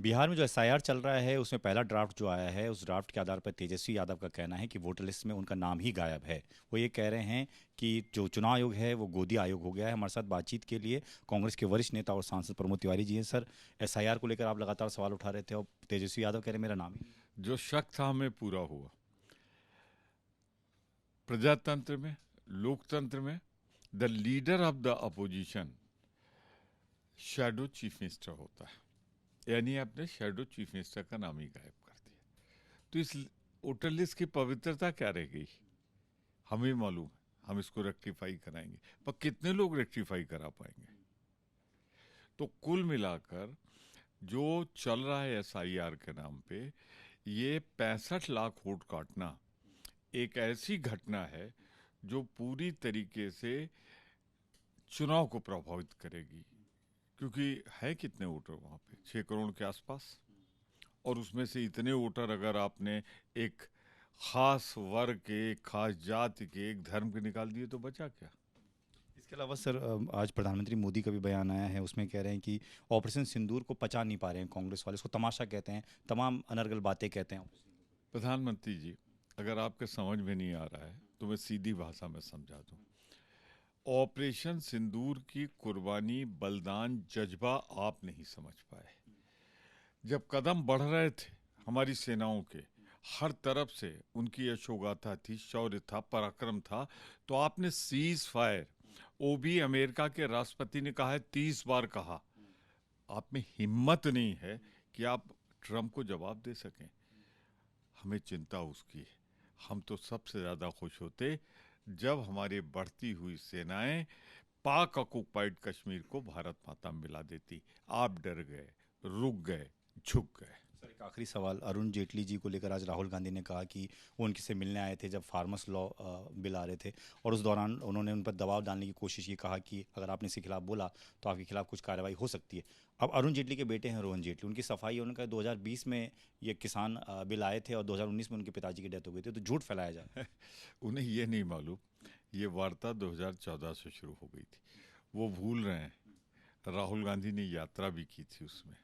बिहार में जो एसआईआर चल रहा है उसमें पहला ड्राफ्ट जो आया है उस ड्राफ्ट के आधार पर तेजस्वी यादव का कहना है कि वोटर लिस्ट में उनका नाम ही गायब है। वो ये कह रहे हैं कि जो चुनाव आयोग है वो गोदी आयोग हो गया है। हमारे साथ बातचीत के लिए कांग्रेस के वरिष्ठ नेता और सांसद प्रमोद तिवारी जी हैं। सर, एसआईआर को लेकर आप लगातार सवाल उठा रहे थे और तेजस्वी यादव कह रहे हैं मेरा नाम ही। जो शक था हमें पूरा हुआ। प्रजातंत्र में, लोकतंत्र में, the leader of the opposition shadow chief minister होता है, यानी आपने शैडो चीफ मिनिस्टर का नाम ही गायब कर दिया। तो इस वोटर लिस्ट की पवित्रता क्या रह गई? हमें मालूम है, हम इसको रेक्टिफाई कराएंगे, पर कितने लोग रेक्टिफाई करा पाएंगे? तो कुल मिलाकर जो चल रहा है एसआईआर के नाम पे, ये 65 लाख वोट काटना एक ऐसी घटना है जो पूरी तरीके से चुनाव को प्रभावित करेगी। क्योंकि है कितने वोटर वहाँ पे? 6 करोड़ के आसपास। और उसमें से इतने वोटर अगर आपने एक खास वर्ग के, एक खास जाति के, एक धर्म के निकाल दिए तो बचा क्या? इसके अलावा सर, आज प्रधानमंत्री मोदी का भी बयान आया है। उसमें कह रहे हैं कि ऑपरेशन सिंदूर को पचा नहीं पा रहे हैं कांग्रेस वाले, इसको तमाशा कहते हैं, तमाम अनर्गल बातें कहते हैं। प्रधानमंत्री जी, अगर आपके समझ में नहीं आ रहा है तो मैं सीधी भाषा में समझा दूं। ऑपरेशन सिंदूर की कुर्बानी, बलिदान, जज्बा आप नहीं समझ पाए। जब कदम बढ़ रहे थे हमारी सेनाओं के, हर तरफ से उनकी यशोगाथा थी, शौर्य था, पराक्रम था, तो आपने सीज फायर, वो भी अमेरिका के राष्ट्रपति ने कहा है, 30 बार कहा। आप में हिम्मत नहीं है कि आप ट्रंप को जवाब दे सकें। हमें चिंता उसकी है। हम तो सबसे ज़्यादा खुश होते जब हमारी बढ़ती हुई सेनाएं पाक ऑक्युपाइड कश्मीर को भारत माता में मिला देती। आप डर गए, रुक गए, झुक गए। सर, एक आखिरी सवाल, अरुण जेटली जी को लेकर आज राहुल गांधी ने कहा कि वो उनके से मिलने आए थे जब फार्मर्स लॉ बिल आ रहे थे, और उस दौरान उन्होंने उन पर दबाव डालने की कोशिश की, कहा कि अगर आपने इसके खिलाफ बोला तो आपके खिलाफ कुछ कार्रवाई हो सकती है। अब अरुण जेटली के बेटे हैं रोहन जेटली, उनकी सफाई है, उनका 2020 में ये किसान बिल आए थे और 2019 में उनके पिताजी की डेथ हो गई थी, तो झूठ फैलाया जाए। उन्हें ये नहीं मालूम, ये वार्ता 2014 से शुरू हो गई थी। वो भूल रहे हैं, राहुल गांधी ने यात्रा भी की थी, उसमें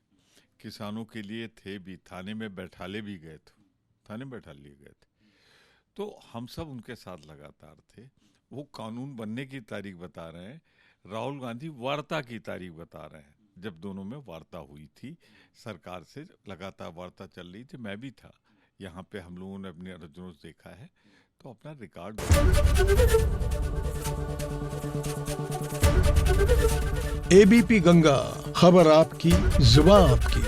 किसानों के लिए थे भी, थाने में बैठाले भी गए थे, थाने बैठा लिए गए थे। तो हम सब उनके साथ लगातार थे। वो कानून बनने की तारीख बता रहे हैं, राहुल गांधी वार्ता की तारीख बता रहे हैं, जब दोनों में वार्ता हुई थी। सरकार से लगातार वार्ता चल रही थी, मैं भी था यहाँ पे। हम लोगों ने अपने अर्जुनों से देखा है, तो अपना रिकॉर्ड। एबीपी गंगा, खबर आपकी, जुबान आपकी।